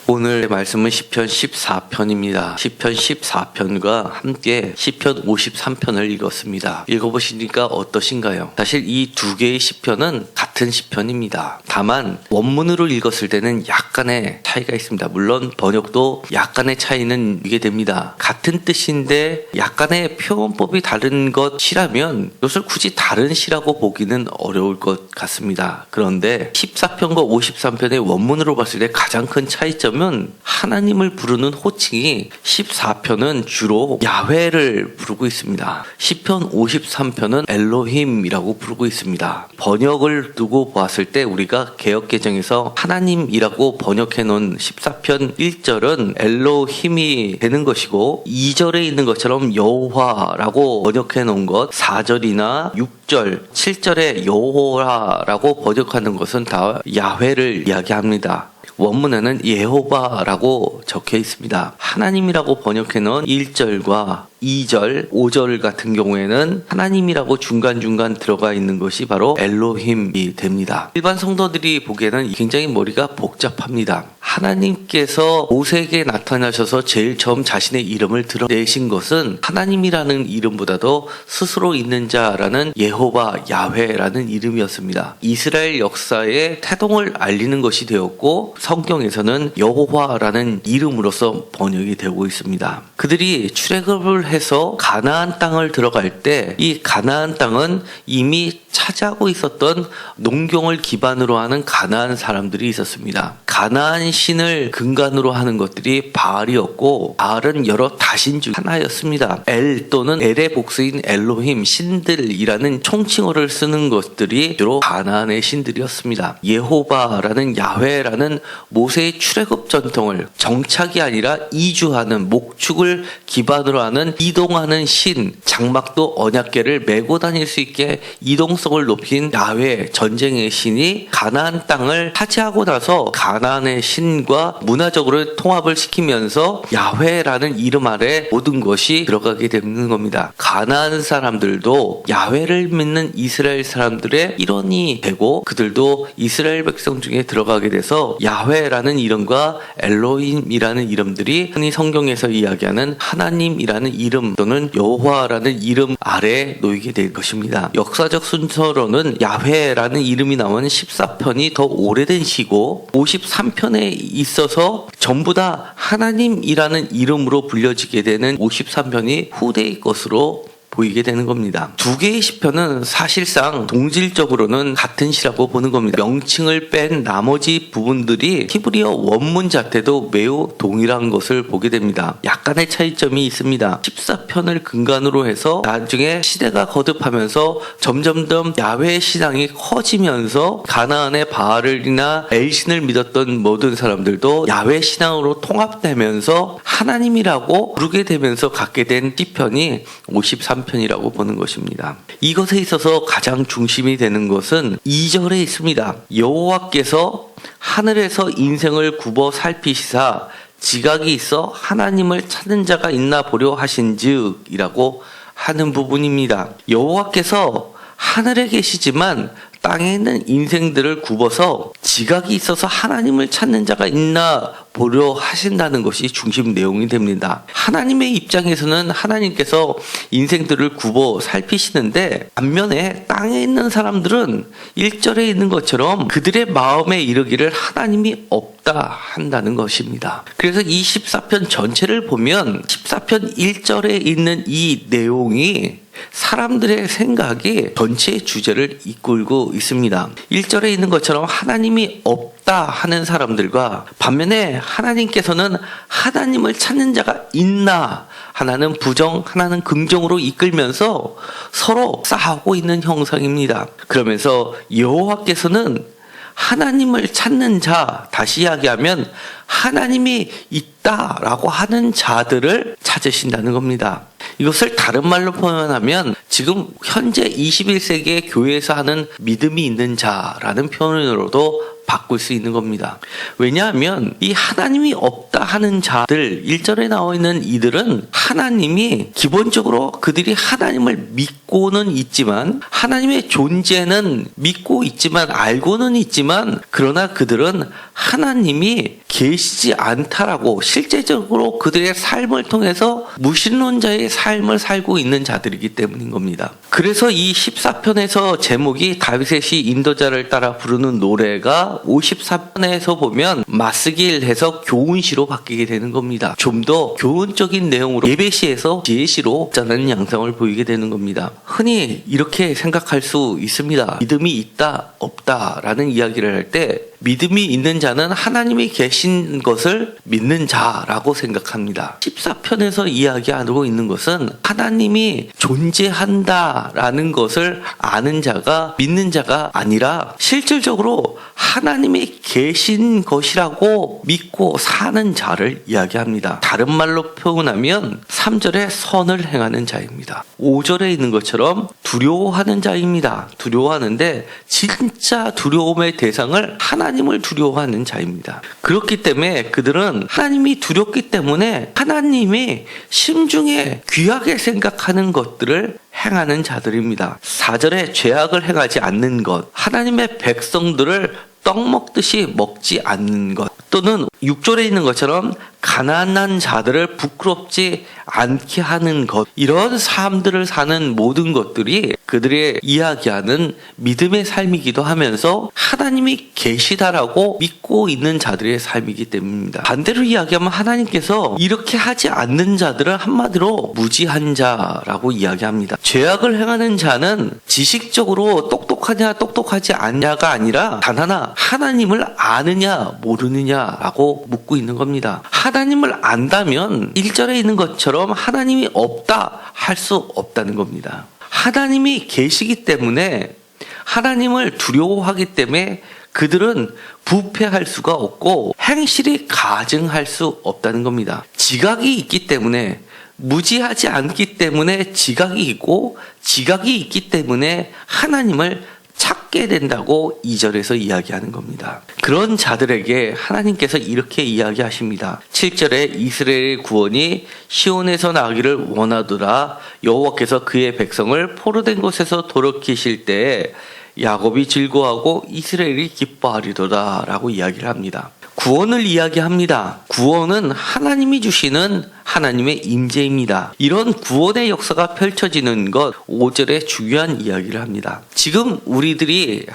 오늘 말씀은 시편 14편입니다. 시편 14편과 함께 시편 53편을 읽었습니다. 읽어보시니까 어떠신가요? 사실 이 두 개의 시편은 같은 시편입니다. 다만 원문으로 읽었을 때는 약간의 차이가 있습니다. 물론 번역도 약간의 차이는 있게 됩니다. 같은 뜻인데 약간의 표현법이 다른 것이라면 이것을 굳이 다른 시라고 보기는 어려울 것 같습니다. 그런데 14편과 53편의 원문으로 봤을 때 가장 큰 차이점은 하나님을 부르는 호칭이 14편은 주로 야훼를 부르고 있습니다. 시편 53편은 엘로힘이라고 부르고 있습니다. 번역을 두고 보았을 때 우리가 개역개정에서 하나님이라고 번역해 놓은 14편 1절은 엘로힘이 되는 것이고 2절에 있는 것처럼 여호와라고 번역해 놓은 것 4절이나 6절, 7절에 여호와라고 번역하는 것은 다 야훼를 이야기합니다. 원문에는 예호바라고 적혀 있습니다. 하나님이라고 번역해 놓은 1절과 2절, 5절 같은 경우에는 하나님이라고 중간중간 들어가 있는 것이 바로 엘로힘이 됩니다. 일반 성도들이 보기에는 굉장히 머리가 복잡합니다. 하나님께서 모세에게 나타나셔서 제일 처음 자신의 이름을 드러내신 것은 하나님이라는 이름보다도 스스로 있는 자라는 예호바, 야훼라는 이름이었습니다. 이스라엘 역사의 태동을 알리는 것이 되었고 성경에서는 여호와라는 이름으로서 번역이 되고 있습니다. 그들이 출애굽을 해서 가나안 땅을 들어갈 때 이 가나안 땅은 이미 차지하고 있었던 농경을 기반으로 하는 가나안 사람들이 있었습니다. 가나안 신을 근간으로 하는 것들이 바알이었고 바알은 여러 다신 중 하나였습니다. 엘 또는 엘의 복수인 엘로힘, 신들이라는 총칭어를 쓰는 것들이 주로 가나안의 신들이었습니다. 예호바라는 야훼라는 모세의 출애굽 전통을 정착이 아니라 이주하는 목축을 기반으로 하는 이동하는 신, 장막도 언약궤를 메고 다닐 수 있게 이동성을 높인 야훼, 전쟁의 신이 가나안 땅을 차지하고 나서 가나안의 신과 문화적으로 통합을 시키면서 야훼라는 이름 아래 모든 것이 들어가게 되는 겁니다. 가나안 사람들도 야훼를 믿는 이스라엘 사람들의 일원이 되고 그들도 이스라엘 백성 중에 들어가게 돼서 야훼라는 이름과 엘로힘이라는 이름들이 흔히 성경에서 이야기하는 하나님이라는 이름 또는 여호와라는 이름 아래 놓이게 될 것입니다. 역사적 순서로는 야훼라는 이름이 나온 14편이 더 오래된 시고 53편에 있어서 전부 다 하나님이라는 이름으로 불려지게 되는 53편이 후대의 것으로 보이게 되는 겁니다. 두 개의 시편은 사실상 동질적으로는 같은 시라고 보는 겁니다. 명칭을 뺀 나머지 부분들이 히브리어 원문 자체도 매우 동일한 것을 보게 됩니다. 약간의 차이점이 있습니다. 14편을 근간으로 해서 나중에 시대가 거듭하면서 점점점 야훼 신앙이 커지면서 가나안의 바알이나 엘신을 믿었던 모든 사람들도 야훼 신앙으로 통합되면서 하나님이라고 부르게 되면서 갖게 된 시편이 53편이라고 보는 것입니다. 이것에 있어서 가장 중심이 되는 것은 2절에 있습니다. 여호와께서 하늘에서 인생을 굽어 살피시사 지각이 있어 하나님을 찾는 자가 있나 보려 하신즉 이라고 하는 부분입니다. 여호와께서 하늘에 계시지만 땅에 있는 인생들을 굽어서 지각이 있어서 하나님을 찾는 자가 있나 보려 하신다는 것이 중심 내용이 됩니다. 하나님의 입장에서는 하나님께서 인생들을 굽어 살피시는데 반면에 땅에 있는 사람들은 1절에 있는 것처럼 그들의 마음에 이르기를 하나님이 없다 한다는 것입니다. 그래서 이 14편 전체를 보면 14편 1절에 있는 이 내용이 사람들의 생각이 전체의 주제를 이끌고 있습니다. 1절에 있는 것처럼 하나님이 없다 하는 사람들과 반면에 하나님께서는 하나님을 찾는 자가 있나 하나는 부정 하나는 긍정으로 이끌면서 서로 싸우고 있는 형상입니다. 그러면서 여호와께서는 하나님을 찾는 자, 다시 이야기하면 하나님이 있다라고 하는 자들을 찾으신다는 겁니다. 이것을 다른 말로 표현하면 지금 현재 21세기의 교회에서 하는 믿음이 있는 자라는 표현으로도 바꿀 수 있는 겁니다. 왜냐하면 이 하나님이 없다 하는 자들 1절에 나와 있는 이들은 하나님이 기본적으로 그들이 하나님을 믿고는 있지만 하나님의 존재는 믿고 있지만 알고는 있지만 그러나 그들은 하나님이 계시지 않다라고 실제적으로 그들의 삶을 통해서 무신론자의 삶을 살고 있는 자들이기 때문인 겁니다. 그래서 이 14편에서 제목이 다윗의 인도자를 따라 부르는 노래가 54편에서 보면 마스길 해서 교훈시로 바뀌게 되는 겁니다. 좀 더 교훈적인 내용으로 예배시에서 지혜시로 자라는 양상을 보이게 되는 겁니다. 흔히 이렇게 생각할 수 있습니다. 믿음이 있다 없다라는 이야기를 할 때 믿음이 있는 자는 하나님이 계신 것을 믿는 자라고 생각합니다. 14편에서 이야기하고 있는 것은 하나님이 존재한다라는 것을 아는 자가 믿는 자가 아니라 실질적으로 하나님이 계신 것이라고 믿고 사는 자를 이야기합니다. 다른 말로 표현하면 3절에 선을 행하는 자입니다. 5절에 있는 것처럼 두려워하는 자입니다. 두려워하는데 진짜 두려움의 대상을 하나님을 두려워하는 자입니다. 그렇기 때문에 그들은 하나님이 두렵기 때문에 하나님이 심중에 귀하게 생각하는 것들을 행하는 자들입니다. 4절에 죄악을 행하지 않는 것, 하나님의 백성들을 떡 먹듯이 먹지 않는 것, 또는 6절에 있는 것처럼 가난한 자들을 부끄럽지 않게 하는 것, 이런 삶들을 사는 모든 것들이 그들의 이야기하는 믿음의 삶이기도 하면서 하나님이 계시다라고 믿고 있는 자들의 삶이기 때문입니다. 반대로 이야기하면 하나님께서 이렇게 하지 않는 자들을 한마디로 무지한 자라고 이야기합니다. 죄악을 행하는 자는 지식적으로 똑똑하냐 똑똑하지 않냐가 아니라 단 하나, 하나님을 아느냐 모르느냐라고 묻고 있는 겁니다. 하나님을 안다면 1절에 있는 것처럼 하나님이 없다 할 수 없다는 겁니다. 하나님이 계시기 때문에 하나님을 두려워하기 때문에 그들은 부패할 수가 없고 행실이 가증할 수 없다는 겁니다. 지각이 있기 때문에 무지하지 않기 때문에 지각이 있고 지각이 있기 때문에 하나님을 찾게 된다고 2절에서 이야기하는 겁니다. 그런 자들에게 하나님께서 이렇게 이야기하십니다. 7절에 이스라엘의 구원이 시온에서 나기를 원하더라. 여호와께서 그의 백성을 포로된 곳에서 돌이키실 때에 야곱이 즐거워하고 이스라엘이 기뻐하리로다 라고 이야기를 합니다. 구원을 이야기합니다. 구원은 하나님이 주시는 하나님의 임재입니다. 이런 구원의 역사가 펼쳐지는 것 5절에 중요한 이야기를 합니다. 지금 우리들이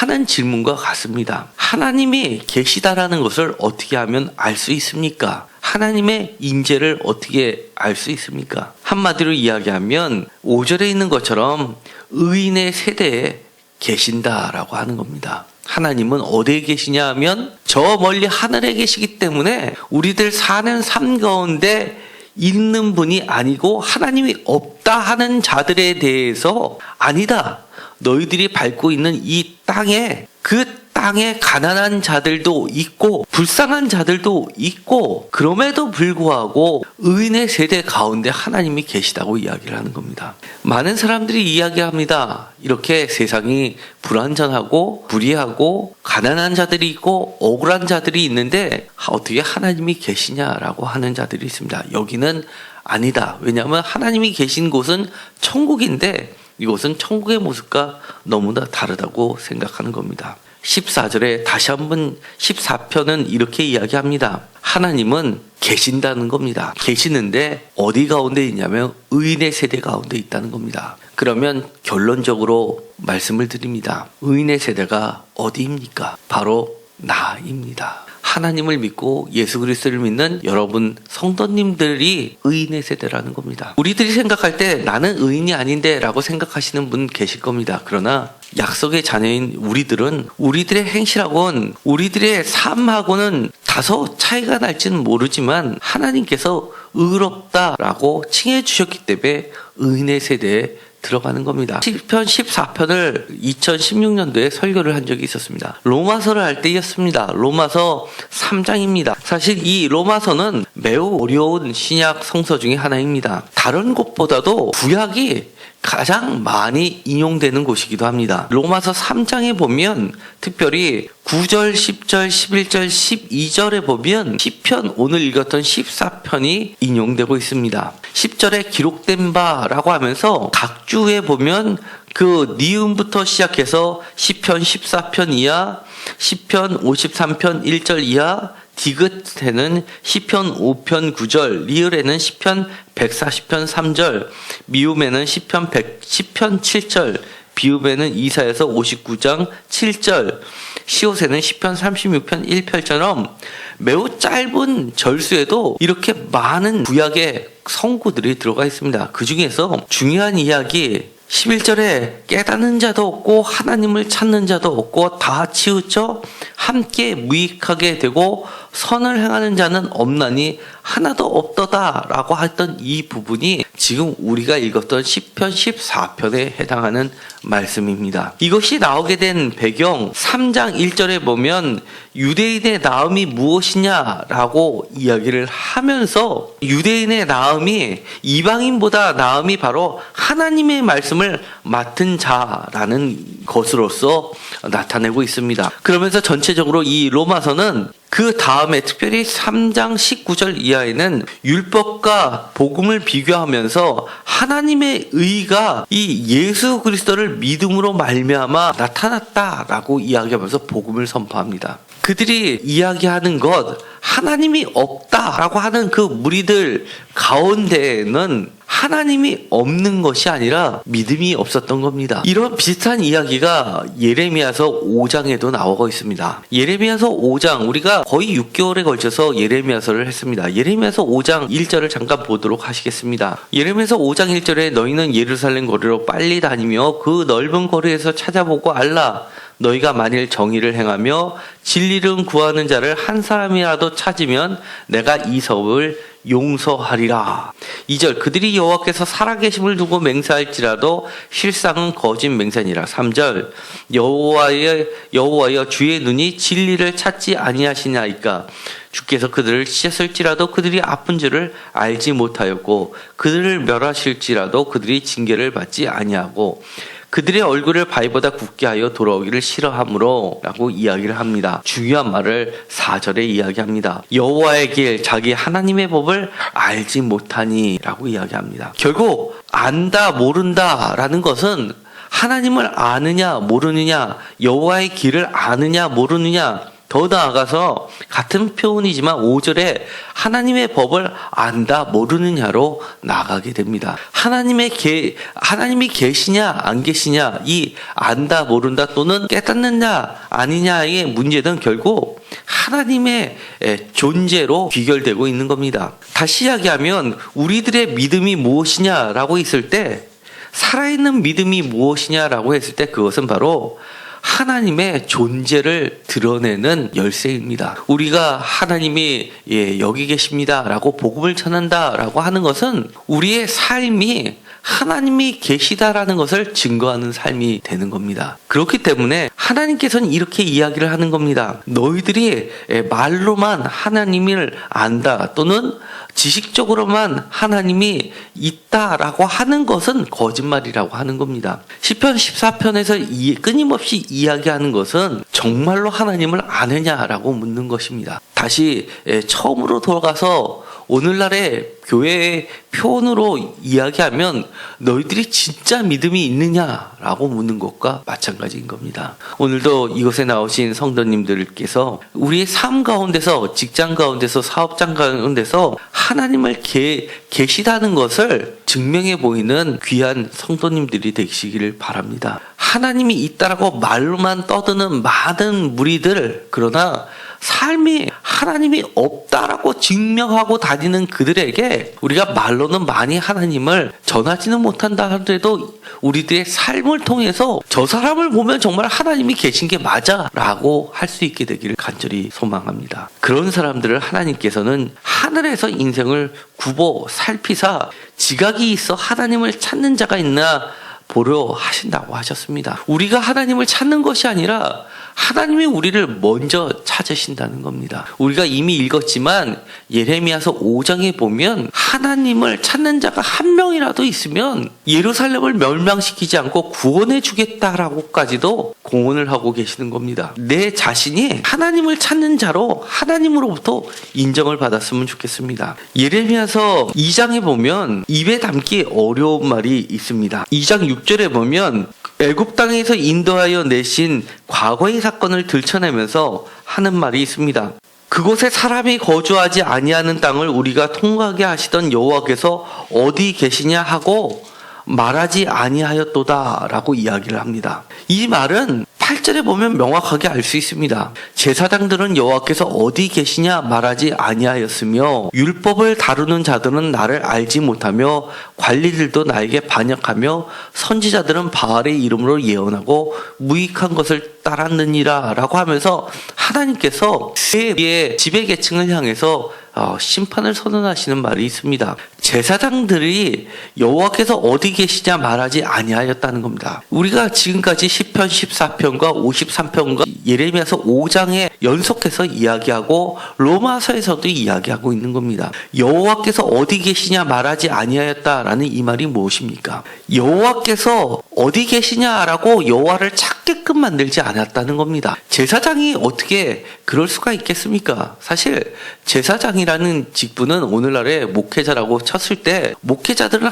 하는 질문과 같습니다. 하나님이 계시다라는 것을 어떻게 하면 알 수 있습니까? 하나님의 임재를 어떻게 알 수 있습니까? 한마디로 이야기하면 5절에 있는 것처럼 의인의 세대에 계신다라고 하는 겁니다. 하나님은 어디에 계시냐 하면 저 멀리 하늘에 계시기 때문에 우리들 사는 삶 가운데 있는 분이 아니고 하나님이 없다 하는 자들에 대해서 아니다. 너희들이 밟고 있는 이 땅에 그 땅에 가난한 자들도 있고 불쌍한 자들도 있고 그럼에도 불구하고 의인의 세대 가운데 하나님이 계시다고 이야기를 하는 겁니다. 많은 사람들이 이야기합니다. 이렇게 세상이 불완전하고 불의하고 가난한 자들이 있고 억울한 자들이 있는데 어떻게 하나님이 계시냐라고 하는 자들이 있습니다. 여기는 아니다. 왜냐하면 하나님이 계신 곳은 천국인데 이곳은 천국의 모습과 너무나 다르다고 생각하는 겁니다. 14절에 다시 한번 14편은 이렇게 이야기합니다. 하나님은 계신다는 겁니다. 계시는데 어디 가운데 있냐면 의인의 세대 가운데 있다는 겁니다. 그러면 결론적으로 말씀을 드립니다. 의인의 세대가 어디입니까? 바로 나입니다. 하나님을 믿고 예수 그리스도를 믿는 여러분 성도님들이 의인의 세대라는 겁니다. 우리들이 생각할 때 나는 의인이 아닌데 라고 생각하시는 분 계실 겁니다. 그러나 약속의 자녀인 우리들은 우리들의 행실하고는 우리들의 삶하고는 다소 차이가 날지는 모르지만 하나님께서 의롭다라고 칭해 주셨기 때문에 의인의 세대에 들어가는 겁니다. 시편 14편을 2016년도에 설교를 한 적이 있었습니다. 로마서를 할 때였습니다. 로마서 3장입니다. 사실 이 로마서는 매우 어려운 신약 성서 중에 하나입니다. 다른 곳보다도 구약이 가장 많이 인용되는 곳이기도 합니다. 로마서 3장에 보면 특별히 9절, 10절, 11절, 12절에 보면 시편 오늘 읽었던 14편이 인용되고 있습니다. 10절에 기록된 바라고 하면서 각 주에 보면 그 니음부터 시작해서 시편 14편 이하, 시편 53편 1절 이하, 디귿에는 시편 5편 9절, 리을에는 시편 140편 3절, 미움에는 시편 7절, 비읍에는 이사야서 59장 7절, 시옷에는 시편 36편 1편처럼 매우 짧은 절수에도 이렇게 많은 구약의 성구들이 들어가 있습니다. 그 중에서 중요한 이야기 11절에 깨닫는 자도 없고 하나님을 찾는 자도 없고 다 치우쳐 함께 무익하게 되고 선을 행하는 자는 없나니 하나도 없도다 라고 했던 이 부분이 지금 우리가 읽었던 시편 14편에 해당하는 말씀입니다. 이것이 나오게 된 배경 3장 1절에 보면 유대인의 나음이 무엇이냐라고 이야기를 하면서 유대인의 나음이 이방인보다 나음이 바로 하나님의 말씀을 맡은 자라는 것으로서 나타내고 있습니다. 그러면서 전체적으로 이 로마서는 그 다음에 특별히 3장 19절 이하에는 율법과 복음을 비교하면서 하나님의 의가 이 예수 그리스도를 믿음으로 말미암아 나타났다라고 이야기하면서 복음을 선포합니다. 그들이 이야기하는 것 하나님이 없다라고 하는 그 무리들 가운데에는 하나님이 없는 것이 아니라 믿음이 없었던 겁니다. 이런 비슷한 이야기가 예레미야서 5장에도 나오고 있습니다. 예레미야서 5장 우리가 거의 6개월에 걸쳐서 예레미야서를 했습니다. 예레미야서 5장 1절을 잠깐 보도록 하시겠습니다. 예레미야서 5장 1절에 너희는 예루살렘 거리로 빨리 다니며 그 넓은 거리에서 찾아보고 알라. 너희가 만일 정의를 행하며 진리를 구하는 자를 한 사람이라도 찾으면 내가 이 성을 용서하리라. 2절 그들이 여호와께서 살아계심을 두고 맹세할지라도 실상은 거짓 맹세니라. 3절 여호와여 주의 눈이 진리를 찾지 아니하시나이까. 주께서 그들을 치셨을지라도 그들이 아픈 줄을 알지 못하였고 그들을 멸하실지라도 그들이 징계를 받지 아니하고 그들의 얼굴을 바위보다 굳게 하여 돌아오기를 싫어하므로 라고 이야기를 합니다. 중요한 말을 4절에 이야기합니다. 여호와의 길 자기 하나님의 법을 알지 못하니 라고 이야기합니다. 결국 안다 모른다 라는 것은 하나님을 아느냐 모르느냐 여호와의 길을 아느냐 모르느냐 더 나아가서 같은 표현이지만 5절에 하나님의 법을 안다 모르느냐로 나가게 됩니다. 하나님이 계시냐 안 계시냐 이 안다 모른다 또는 깨닫느냐 아니냐의 문제는 결국 하나님의 존재로 귀결되고 있는 겁니다. 다시 이야기하면 우리들의 믿음이 무엇이냐라고 했을 때 살아있는 믿음이 무엇이냐라고 했을 때 그것은 바로 하나님의 존재를 드러내는 열쇠입니다. 우리가 하나님이 여기 계십니다 라고 복음을 전한다 라고 하는 것은 우리의 삶이 하나님이 계시다라는 것을 증거하는 삶이 되는 겁니다. 그렇기 때문에 하나님께서는 이렇게 이야기를 하는 겁니다. 너희들이 말로만 하나님을 안다 또는 지식적으로만 하나님이 있다라고 하는 것은 거짓말이라고 하는 겁니다. 시편 14편에서 끊임없이 이야기하는 것은 정말로 하나님을 아느냐라고 묻는 것입니다. 다시 처음으로 돌아가서 오늘날의 교회의 표현으로 이야기하면 너희들이 진짜 믿음이 있느냐라고 묻는 것과 마찬가지인 겁니다. 오늘도 이곳에 나오신 성도님들께서 우리의 삶 가운데서 직장 가운데서 사업장 가운데서 하나님을 계시다는 것을 증명해 보이는 귀한 성도님들이 되시기를 바랍니다. 하나님이 있다라고 말로만 떠드는 많은 무리들 그러나 삶이 하나님이 없다라고 증명하고 다니는 그들에게 우리가 말로는 많이 하나님을 전하지는 못한다 하더라도 우리들의 삶을 통해서 저 사람을 보면 정말 하나님이 계신 게 맞아 라고 할 수 있게 되기를 간절히 소망합니다. 그런 사람들을 하나님께서는 하늘에서 인생을 굽어 살피사 지각이 있어 하나님을 찾는 자가 있나 보려 하신다고 하셨습니다. 우리가 하나님을 찾는 것이 아니라 하나님이 우리를 먼저 찾으신다는 겁니다. 우리가 이미 읽었지만 예레미야서 5장에 보면 하나님을 찾는 자가 한 명이라도 있으면 예루살렘을 멸망시키지 않고 구원해 주겠다라고까지도 공언을 하고 계시는 겁니다. 내 자신이 하나님을 찾는 자로 하나님으로부터 인정을 받았으면 좋겠습니다. 예레미야서 2장에 보면 입에 담기 어려운 말이 있습니다. 2장 6절에 보면 애굽 땅에서 인도하여 내신 과거의 사건을 들춰내면서 하는 말이 있습니다. 그곳에 사람이 거주하지 아니하는 땅을 우리가 통과하게 하시던 여호와께서 어디 계시냐 하고 말하지 아니하였도다 라고 이야기를 합니다. 이 말은 8절에 보면 명확하게 알 수 있습니다. 제사장들은 여호와께서 어디 계시냐 말하지 아니하였으며 율법을 다루는 자들은 나를 알지 못하며 관리들도 나에게 반역하며 선지자들은 바알의 이름으로 예언하고 무익한 것을 따랐느니라 라고 하면서 하나님께서 그의 지배계층을 향해서 심판을 선언하시는 말이 있습니다. 제사장들이 여호와께서 어디 계시냐 말하지 아니하였다는 겁니다. 우리가 지금까지 시편 14편과 53편과 예레미야서 5장에 연속해서 이야기하고 로마서에서도 이야기하고 있는 겁니다. 여호와께서 어디 계시냐 말하지 아니하였다라는 이 말이 무엇입니까? 여호와께서 어디 계시냐라고 여호와를 찾게끔 만들지 않았다는 겁니다. 제사장이 어떻게 그럴 수가 있겠습니까? 사실 제사장이라는 직분은 오늘날의 목회자라고 쳤을 때 목회자들은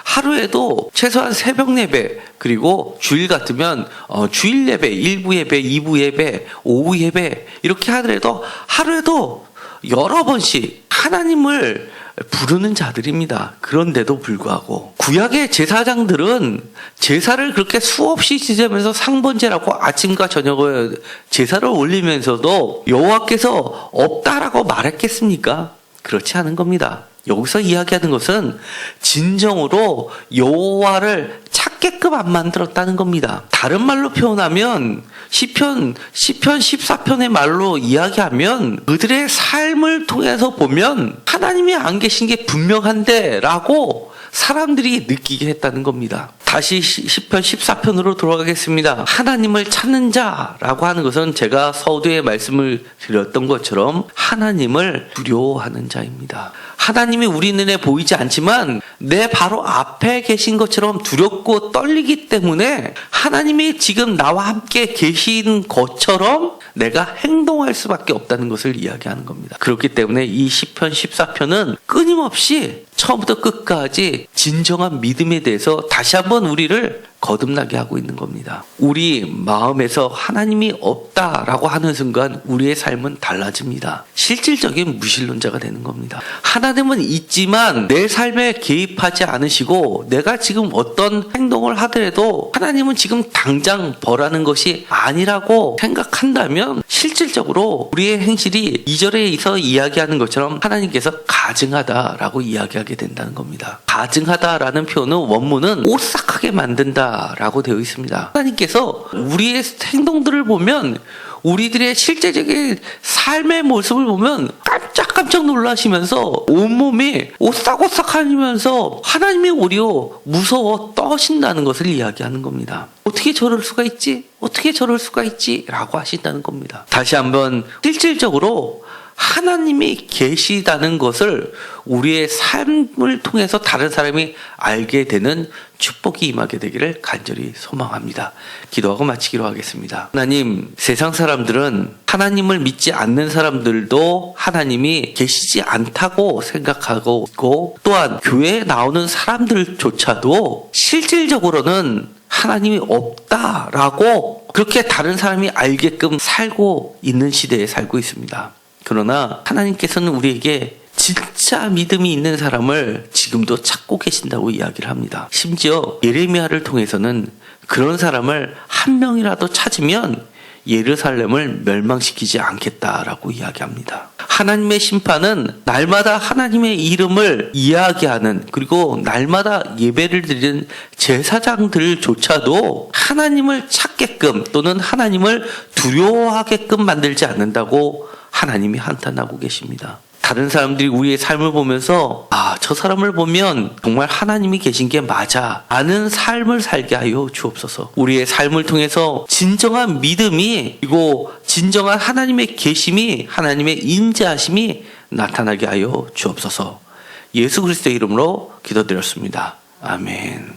하루에도 최소한 새벽 예배 그리고 주일 같으면 주일 예배, 1부 예배, 2부 예배, 오후 예배 이렇게 하더라도 하루에도 여러 번씩 하나님을 부르는 자들입니다. 그런데도 불구하고 구약의 제사장들은 제사를 그렇게 수없이 지내면서 상번제라고 아침과 저녁을 제사를 올리면서도 여호와께서 없다라고 말했겠습니까? 그렇지 않은 겁니다. 여기서 이야기하는 것은 진정으로 여호와를 찾게끔 안 만들었다는 겁니다. 다른 말로 표현하면 시편 14편의 말로 이야기하면 그들의 삶을 통해서 보면 하나님이 안 계신 게 분명한데 라고 사람들이 느끼게 했다는 겁니다. 다시 시편 14편으로 돌아가겠습니다. 하나님을 찾는 자라고 하는 것은 제가 서두에 말씀을 드렸던 것처럼 하나님을 두려워하는 자입니다. 하나님이 우리 눈에 보이지 않지만 내 바로 앞에 계신 것처럼 두렵고 떨리기 때문에 하나님이 지금 나와 함께 계신 것처럼 내가 행동할 수밖에 없다는 것을 이야기하는 겁니다. 그렇기 때문에 이 시편 14편은 끊임없이 처음부터 끝까지 진정한 믿음에 대해서 다시 한번 우리를 거듭나게 하고 있는 겁니다. 우리 마음에서 하나님이 없다라고 하는 순간 우리의 삶은 달라집니다. 실질적인 무신론자가 되는 겁니다. 하나님은 있지만 내 삶에 개입하지 않으시고 내가 지금 어떤 행동을 하더라도 하나님은 지금 당장 벌하는 것이 아니라고 생각한다면 실질적으로 우리의 행실이 2절에서 이야기하는 것처럼 하나님께서 가증하다라고 이야기하게 된다는 겁니다. 가증하다라는 표현은 원문은 오싹하게 만든다 라고 되어 있습니다. 하나님께서 우리의 행동들을 보면 우리들의 실제적인 삶의 모습을 보면 깜짝 놀라시면서 온몸이 오싹오싹하면서 하나님이 오히려 무서워 떠신다는 것을 이야기하는 겁니다. 어떻게 저럴 수가 있지? 어떻게 저럴 수가 있지? 라고 하신다는 겁니다. 다시 한번 실질적으로 하나님이 계시다는 것을 우리의 삶을 통해서 다른 사람이 알게 되는 축복이 임하게 되기를 간절히 소망합니다. 기도하고 마치기로 하겠습니다. 하나님, 세상 사람들은 하나님을 믿지 않는 사람들도 하나님이 계시지 않다고 생각하고 있고 또한 교회에 나오는 사람들조차도 실질적으로는 하나님이 없다라고 그렇게 다른 사람이 알게끔 살고 있는 시대에 살고 있습니다. 그러나 하나님께서는 우리에게 진짜 믿음이 있는 사람을 지금도 찾고 계신다고 이야기를 합니다. 심지어 예레미야를 통해서는 그런 사람을 한 명이라도 찾으면 예루살렘을 멸망시키지 않겠다라고 이야기합니다. 하나님의 심판은 날마다 하나님의 이름을 이야기하는 그리고 날마다 예배를 드리는 제사장들조차도 하나님을 찾게끔 또는 하나님을 두려워하게끔 만들지 않는다고 하나님이 한탄하고 계십니다. 다른 사람들이 우리의 삶을 보면서 저 사람을 보면 정말 하나님이 계신 게 맞아 아는 삶을 살게 하여 주옵소서. 우리의 삶을 통해서 진정한 믿음이 그리고 진정한 하나님의 계심이 하나님의 인자하심이 나타나게 하여 주옵소서. 예수 그리스도의 이름으로 기도드렸습니다. 아멘.